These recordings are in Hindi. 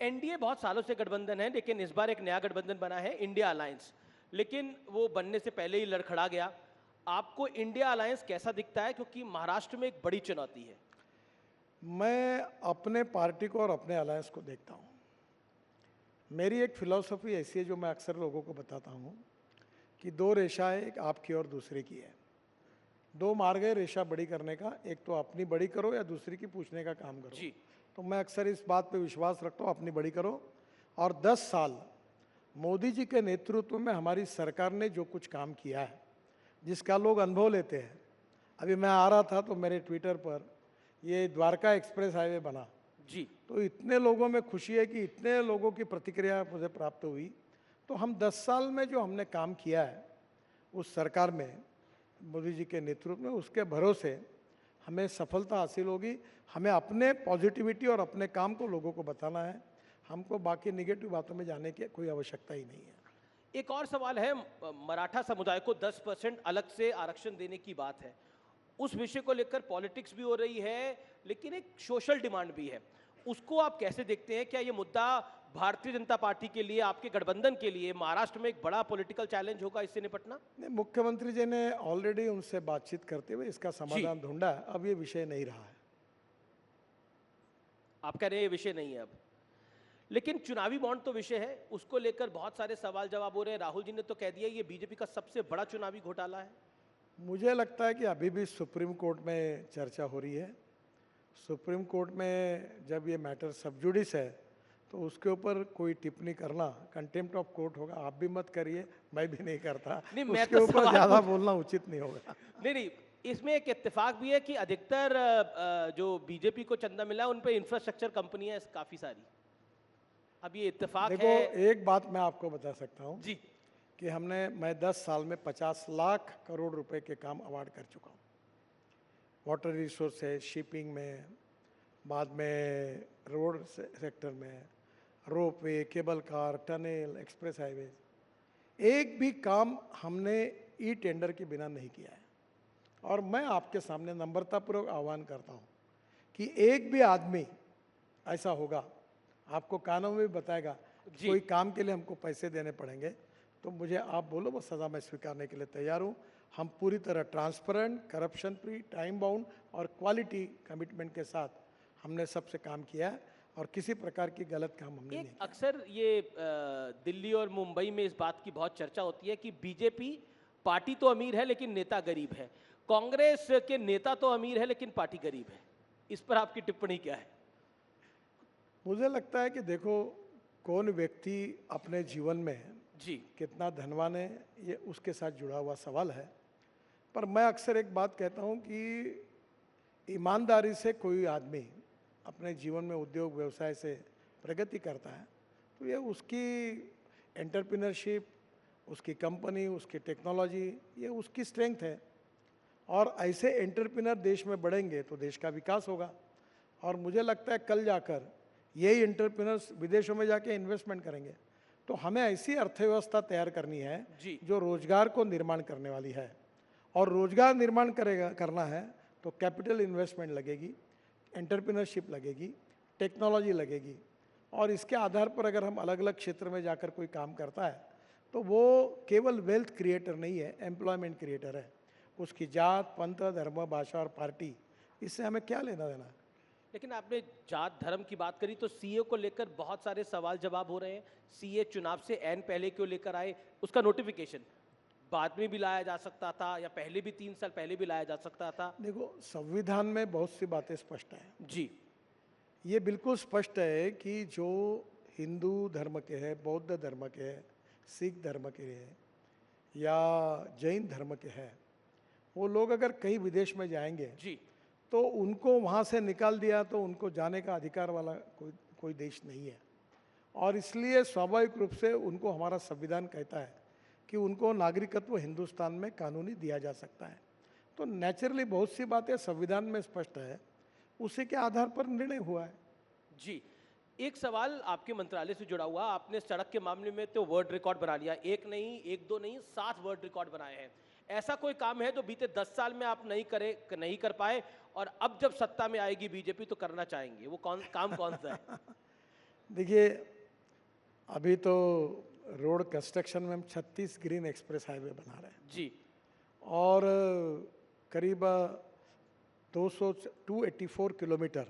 एनडीए बहुत सालों से गठबंधन है, लेकिन इस बार एक नया गठबंधन बना है, इंडिया अलायंस। लेकिन वो बनने से पहले ही लड़खड़ा गया। आपको इंडिया अलायंस कैसा दिखता है, क्योंकि महाराष्ट्र में एक बड़ी चुनौती है? मैं अपने पार्टी को और अपने अलायंस को देखता हूँ। मेरी एक फिलॉसफी ऐसी है जो मैं अक्सर लोगों को बताता हूँ कि दो रेशाएं, एक आपकी और दूसरे की है। दो मार्ग है रेशा बड़ी करने का, एक तो अपनी बड़ी करो या दूसरी की पूछने का काम करो। जी। तो मैं अक्सर इस बात पे विश्वास रखता हूँ, अपनी बड़ी करो। और 10 साल मोदी जी के नेतृत्व में हमारी सरकार ने जो कुछ काम किया है, जिसका लोग अनुभव लेते हैं। अभी मैं आ रहा था तो मेरे ट्विटर पर ये द्वारका एक्सप्रेस हाईवे बना, जी। तो इतने लोगों में खुशी है कि इतने लोगों की प्रतिक्रिया मुझे प्राप्त हुई। तो हम 10 साल में जो हमने काम किया है उस सरकार में, मोदी जी के नेतृत्व में, उसके भरोसे हमें सफलता हासिल होगी। हमें अपने पॉजिटिविटी और अपने काम को लोगों को बताना है। हमको बाकी निगेटिव बातों में जाने की कोई आवश्यकता ही नहीं है। एक और सवाल है, मराठा समुदाय को 10% अलग से आरक्षण देने की बात है। उस विषय को लेकर पॉलिटिक्स भी हो रही है, लेकिन एक सोशल डिमांड भी है। उसको आप कैसे देखते हैं? क्या ये मुद्दा भारतीय जनता पार्टी के लिए, आपके गठबंधन के लिए महाराष्ट्र में एक बड़ा पॉलिटिकल चैलेंज होगा इससे निपटना? नहीं, मुख्यमंत्री जी ने ऑलरेडी उनसे बातचीत करते हुए इसका जी। समाधान ढूंढा है। अब ये विषय नहीं रहा है। आप कह रहे हैं ये विषय नहीं है अब, लेकिन चुनावी बॉन्ड तो विषय है, उसको लेकर बहुत सारे सवाल जवाब हो रहे हैं। राहुल जी ने तो कह दिया ये बीजेपी का सबसे बड़ा चुनावी घोटाला है। मुझे लगता है कि अभी भी सुप्रीम कोर्ट में चर्चा हो रही है। सुप्रीम कोर्ट में जब ये मैटर सब जुडिस है तो उसके ऊपर कोई टिप्पणी करना कंटेम्प्ट ऑफ कोर्ट होगा। आप भी मत करिए, मैं भी नहीं करता। नहीं, मैं उसके तो ऊपर सवाल ज़्यादा बोलना उचित नहीं होगा। नहीं नहीं, इसमें एक इत्तेफाक भी है कि अधिकतर जो बीजेपी को चंदा मिला है उन पे इंफ्रास्ट्रक्चर कंपनियां काफी सारी। अब ये इत्तेफाक देखो, है। एक बात मैं आपको बता सकता हूँ जी। कि मैं 10 साल में 50 लाख करोड़ रुपए के काम अवार्ड कर चुका हूँ। वाटर रिसोर्स है, शिपिंग में, बाद में रोड सेक्टर में, ropeway, cable car, tunnel, express highway, एक भी काम हमने ई टेंडर के बिना नहीं किया है। और मैं आपके सामने नम्रतापूर्वक आह्वान करता हूँ कि एक भी आदमी ऐसा होगा, आपको कानून में भी बताएगा कि जी। कोई काम के लिए हमको पैसे देने पड़ेंगे, तो मुझे आप बोलो, वो सज़ा मैं स्वीकारने के लिए तैयार हूँ। हम पूरी तरह transparent, corruption free, time bound और क्वालिटी कमिटमेंट के साथ हमने सबसे काम किया है और किसी प्रकार की गलत काम हमने नहीं एक किया। अक्सर ये दिल्ली और मुंबई में इस बात की बहुत चर्चा होती है कि बीजेपी पार्टी तो अमीर है लेकिन नेता गरीब है, कांग्रेस के नेता तो अमीर है लेकिन पार्टी गरीब है। इस पर आपकी टिप्पणी क्या है? मुझे लगता है कि देखो, कौन व्यक्ति अपने जीवन में जी। कितना धनवान है ये उसके साथ जुड़ा हुआ सवाल है। पर मैं अक्सर एक बात कहता हूँ कि ईमानदारी से कोई आदमी अपने जीवन में उद्योग व्यवसाय से प्रगति करता है तो ये उसकी एंटरप्रेन्योरशिप, उसकी कंपनी, उसकी टेक्नोलॉजी, ये उसकी स्ट्रेंथ है। और ऐसे एंटरप्रेन्योर देश में बढ़ेंगे तो देश का विकास होगा। और मुझे लगता है कल जाकर यही एंटरप्रेन्योर्स विदेशों में जाके इन्वेस्टमेंट करेंगे। तो हमें ऐसी अर्थव्यवस्था तैयार करनी है जी। जो रोजगार को निर्माण करने वाली है। और रोजगार निर्माण करना है तो कैपिटल इन्वेस्टमेंट लगेगी, एंटरप्रेन्योरशिप लगेगी, टेक्नोलॉजी लगेगी। और इसके आधार पर अगर हम अलग अलग क्षेत्र में जाकर कोई काम करता है तो वो केवल वेल्थ क्रिएटर नहीं है, एम्प्लॉयमेंट क्रिएटर है। उसकी जात, पंथ, धर्म, भाषा और पार्टी, इससे हमें क्या लेना देना है। लेकिन आपने जात धर्म की बात करी तो सीए को लेकर बहुत सारे सवाल जवाब हो रहे हैं। सीए चुनाव से ऐन पहले क्यों लेकर आए? उसका नोटिफिकेशन बाद में भी लाया जा सकता था, या पहले भी 3 साल पहले भी लाया जा सकता था। देखो, संविधान में बहुत सी बातें स्पष्ट हैं। जी। ये बिल्कुल स्पष्ट है कि जो हिंदू धर्म के हैं, बौद्ध धर्म के हैं, सिख धर्म के हैं या जैन धर्म के हैं, वो लोग अगर कहीं विदेश में जाएंगे जी। तो उनको वहाँ से निकाल दिया तो उनको जाने का अधिकार वाला कोई देश नहीं है। और इसलिए स्वाभाविक रूप से उनको हमारा संविधान कहता है कि उनको नागरिकत्व हिंदुस्तान में कानूनी दिया जा सकता है। तो नेचुरली बहुत सी बातें संविधान में स्पष्ट है, उसी के आधार पर निर्णय हुआ है। जी। एक सवाल आपके मंत्रालय से जुड़ा हुआ, आपने सड़क के मामले में तो वर्ल्ड रिकॉर्ड बना लिया, एक नहीं, एक दो नहीं, 7 वर्ल्ड रिकॉर्ड बनाए हैं। ऐसा कोई काम है जो बीते 10 साल में आप नहीं कर पाए और अब जब सत्ता में आएगी बीजेपी तो करना चाहेंगे? वो काम कौन सा है? देखिए, अभी तो रोड कंस्ट्रक्शन में हम 36 ग्रीन एक्सप्रेस हाईवे बना रहे हैं जी और करीब 284 किलोमीटर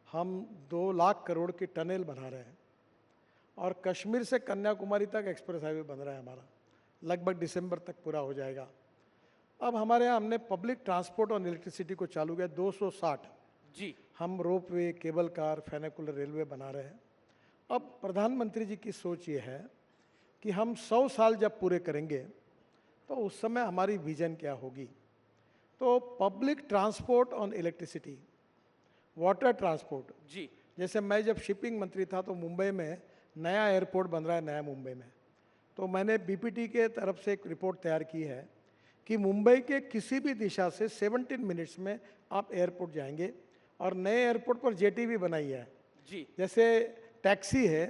हम 2 लाख करोड़ की टनल बना रहे हैं और कश्मीर से कन्याकुमारी तक एक्सप्रेस हाईवे बन रहा है हमारा, लगभग दिसंबर तक पूरा हो जाएगा। अब हमारे यहाँ हमने पब्लिक ट्रांसपोर्ट और इलेक्ट्रिसिटी को चालू किया 260। जी हम रोप वे, केबल कार, फेनिकुलर रेलवे बना रहे हैं। अब प्रधानमंत्री जी की सोच ये है कि हम 100 साल जब पूरे करेंगे तो उस समय हमारी विजन क्या होगी। तो public transport on electricity, water transport, जी जैसे मैं जब शिपिंग मंत्री था तो मुंबई में नया एयरपोर्ट बन रहा है, नया मुंबई में, तो मैंने बीपीटी के तरफ से एक रिपोर्ट तैयार की है कि मुंबई के किसी भी दिशा से 17 मिनट्स में आप एयरपोर्ट जाएंगे। और नए एयरपोर्ट पर जेटी भी बनाई है, जी जैसे टैक्सी है,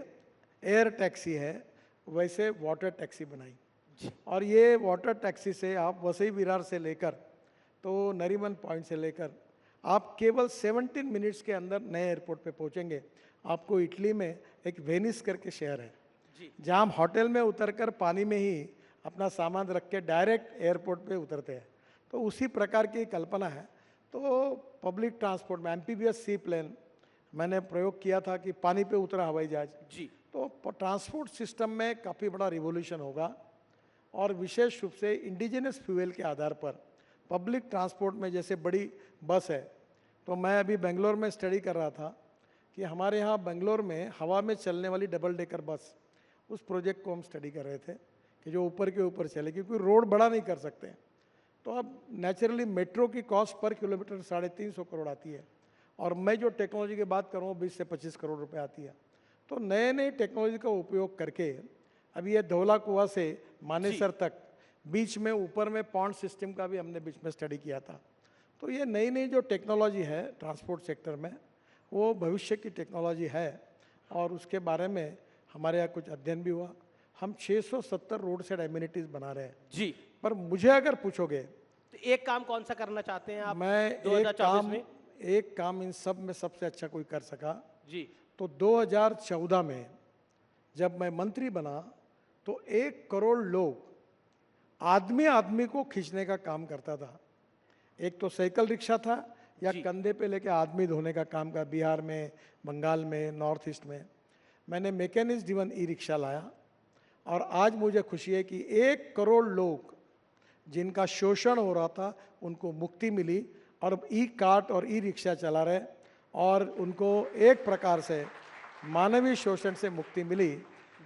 एयर टैक्सी है, वैसे वाटर टैक्सी बनाई। जी और ये वाटर टैक्सी से आप वसई विरार से लेकर तो नरीमन पॉइंट से लेकर आप केवल 17 मिनट्स के अंदर नए एयरपोर्ट पे पहुंचेंगे। आपको इटली में एक वेनिस करके शहर है, जी जहाँ हम होटल में उतरकर पानी में ही अपना सामान रख के डायरेक्ट एयरपोर्ट पे उतरते हैं। तो उसी प्रकार की कल्पना है। तो पब्लिक ट्रांसपोर्ट में एम्फीबियस सी प्लेन मैंने प्रयोग किया था कि पानी पे उतरा हवाई जहाज। जी तो ट्रांसपोर्ट सिस्टम में काफ़ी बड़ा रिवोल्यूशन होगा और विशेष रूप से इंडिजिनस फ्यूल के आधार पर पब्लिक ट्रांसपोर्ट में जैसे बड़ी बस है। तो मैं अभी बेंगलोर में स्टडी कर रहा था कि हमारे यहाँ बेंगलोर में हवा में चलने वाली डबल डेकर बस, उस प्रोजेक्ट को हम स्टडी कर रहे थे कि जो ऊपर के ऊपर चले, क्योंकि रोड बड़ा नहीं कर सकते। तो अब नेचुरली मेट्रो की कॉस्ट पर किलोमीटर 350 करोड़ आती है और मैं जो टेक्नोलॉजी की बात कर रहा हूँ 20 से 25 करोड़ रुपए आती है। तो नए नए टेक्नोलॉजी का उपयोग करके अभी ये धौला कुआं से मानेसर तक बीच में ऊपर में पॉन्ड सिस्टम का भी हमने बीच में स्टडी किया था। तो ये नई नई जो टेक्नोलॉजी है ट्रांसपोर्ट सेक्टर में, वो भविष्य की टेक्नोलॉजी है और उसके बारे में हमारे यहाँ कुछ अध्ययन भी हुआ। हम 670 रोड साइड एम्यूनिटीज बना रहे हैं। जी पर मुझे अगर पूछोगे तो एक काम कौन सा करना चाहते हैं आप मैं 2024 में? एक काम इन सब में सबसे अच्छा कोई कर सका जी तो 2014 में जब मैं मंत्री बना तो 1 करोड़ लोग आदमी आदमी को खींचने का काम करता था। एक तो साइकिल रिक्शा था या जी। कंधे पे लेके आदमी धोने का काम का, बिहार में, बंगाल में, नॉर्थ ईस्ट में। मैंने मैकेनिज्म ड्रिवन ई रिक्शा लाया और आज मुझे खुशी है कि 1 करोड़ लोग जिनका शोषण हो रहा था उनको मुक्ति मिली और अब ई कार्ट और ई रिक्शा चला रहे और उनको एक प्रकार से मानवीय शोषण से मुक्ति मिली।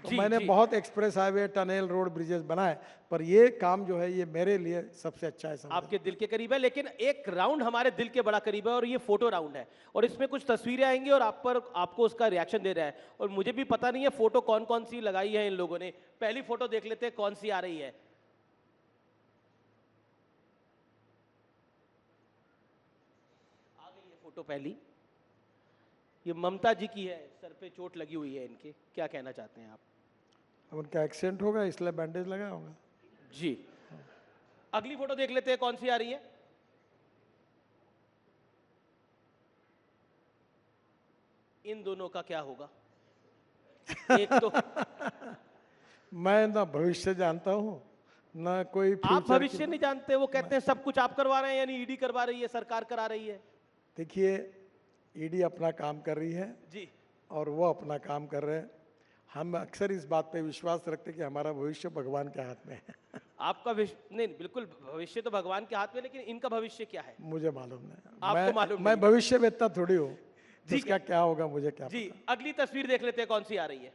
तो जी, मैंने जी। बहुत express highway, tunnel, road, bridges बनाए, पर ये काम जो है ये मेरे लिए सबसे अच्छा है। समझो। आपके दिल के करीब है, लेकिन एक राउंड हमारे दिल के बड़ा करीब है और ये फोटो राउंड है और इसमें कुछ तस्वीरें आएंगी और आपको उसका रिएक्शन दे रहा है और मुझे भी पता नहीं है फोटो कौन कौन सी लगाई है इन लोगों ने। पहली फोटो देख लेते हैं कौन सी आ रही है। आ गई है फोटो पहली, ये ममता जी की है, सर पे चोट लगी हुई है इनके, क्या कहना चाहते हैं आप? अब उनका एक्सीडेंट होगा इसलिए बैंडेज लगा होगा। जी अगली फोटो देख लेते हैं कौन सी आ रही है। इन दोनों का क्या होगा? एक तो मैं ना भविष्य जानता हूँ ना कोई आप फ्यूचर भविष्य नहीं जानते, वो कहते हैं सब कुछ आप करवा रहे हैं, यानी ईडी करवा रही है, सरकार करा रही है। देखिए, ईडी अपना काम कर रही है जी और वो अपना काम कर रहे हैं। हम अक्सर इस बात पे विश्वास रखते हैं कि हमारा भविष्य भगवान के हाथ में है। आपका नहीं, बिल्कुल भविष्य तो भगवान के हाथ में, लेकिन इनका भविष्य क्या है? मुझे मालूम नहीं। आपको मालूम मैं नहीं। भविष्य वेत्ता थोड़ी हूँ, ठीक इसका है। क्या होगा मुझे क्या जी पता। अगली तस्वीर देख लेते हैं कौन सी आ रही है।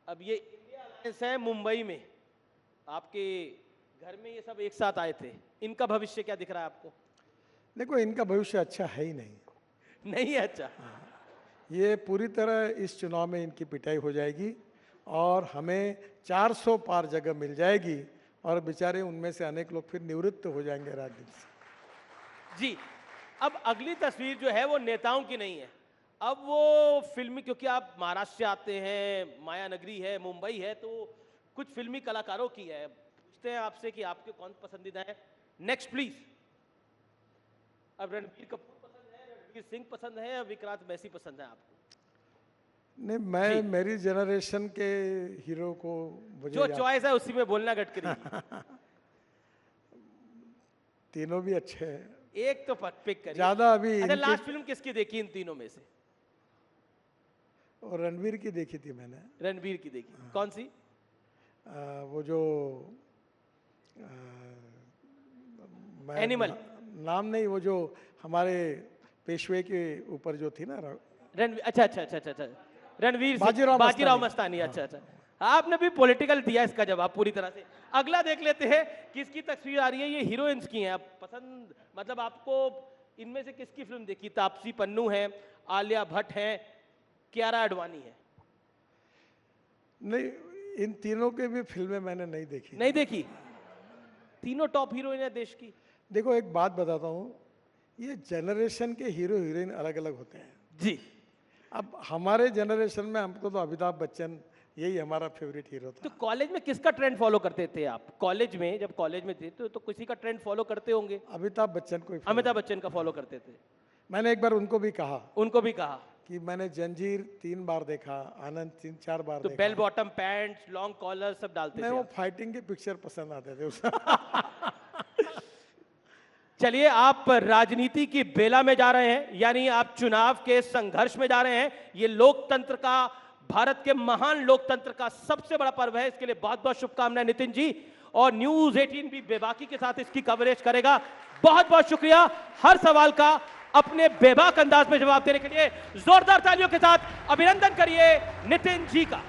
अब ये इंडिया अलायंस है मुंबई में, आपके घर में ये सब एक साथ आए थे, इनका भविष्य क्या दिख रहा है आपको? देखो, इनका भविष्य अच्छा है ही नहीं। नहीं है अच्छा। ये पूरी तरह इस चुनाव में इनकी पिटाई हो जाएगी और हमें 400 पार जगह मिल जाएगी और बेचारे उनमें से अनेक लोग फिर निवृत्त हो जाएंगे राजनीति से। जी अब अगली तस्वीर जो है वो नेताओं की नहीं है, अब वो फिल्मी, क्योंकि आप महाराष्ट्र से आते हैं, माया नगरी है, मुंबई है, तो कुछ फिल्मी कलाकारों की है। पूछते हैं आपसे कि आपके कौन पसंदीदा है। Next please. अब रणबीर कपूर पसंद है, रणबीर रणवीर सिंह पसंद है या विक्रांत मैसी पसंद है आपको? नहीं, मैं मेरी जनरेशन के हीरो को मुझे जो चॉइस है उसी में बोलना गडकरी। तीनों भी अच्छे हैं। एक तो पिक करिए। ज्यादा अभी अच्छा, लास्ट फिल्म किसकी देखी इन तीनों में से? और रणवीर की देखी थी मैंने। रणवीर की देखी। कौन सी? वो जो एनिमल। नाम नहीं, वो जो हमारे पेशवे के ऊपर जो थी ना रणवीर। अच्छा अच्छा अच्छा अच्छा, रणवीर बाजीराव मस्तानी। अच्छा अच्छा, आपने भी पॉलिटिकल दिया इसका जवाब पूरी तरह से। अगला देख लेते हैं किसकी तस्वीर आ रही है। ये हीरोइंस की हैं आप पसंद, मतलब आपको इनमें से किसकी फिल्म देखी? तापसी पन्नू है, आलिया भट्ट है, कियारा आडवाणी है। नहीं, इन तीनों के भी फिल्में मैंने नहीं देखी। नहीं देखी? तीनों टॉप हीरोइन है देश की। देखो एक बात बताता हूँ, ये जनरेशन के हीरो हीरोइन अलग अलग होते हैं जी। अब हमारे जनरेशन में हमको तो अमिताभ बच्चन यही हमारा फेवरेट हीरो था। तो कॉलेज में किसका ट्रेंड फॉलो करते थे आप? कॉलेज में जब कॉलेज में थे तो किसी का ट्रेंड फॉलो करते होंगे। अमिताभ बच्चन को। अमिताभ बच्चन का फॉलो करते थे। मैंने एक बार उनको भी कहा कि मैंने जंजीर 3 बार देखा, आनंद 3-4 बार तो देखा। Bell bottom pants, long collar सब डालते थे। वो फाइटिंग के पिक्चर पसंद आते थे उसे। चलिए, आप राजनीति की बेला में जा रहे हैं, यानी आप चुनाव के संघर्ष में जा रहे हैं। ये लोकतंत्र का, भारत के महान लोकतंत्र का सबसे बड़ा पर्व है। इसके लिए बहुत बहुत शुभकामनाएं नितिन जी। और न्यूज़ 18 भी बेबाकी के साथ इसकी कवरेज करेगा। बहुत बहुत शुक्रिया। हर सवाल का अपने बेबाक अंदाज में जवाब देने के लिए जोरदार तालियों के साथ अभिनंदन करिए नितिन जी का।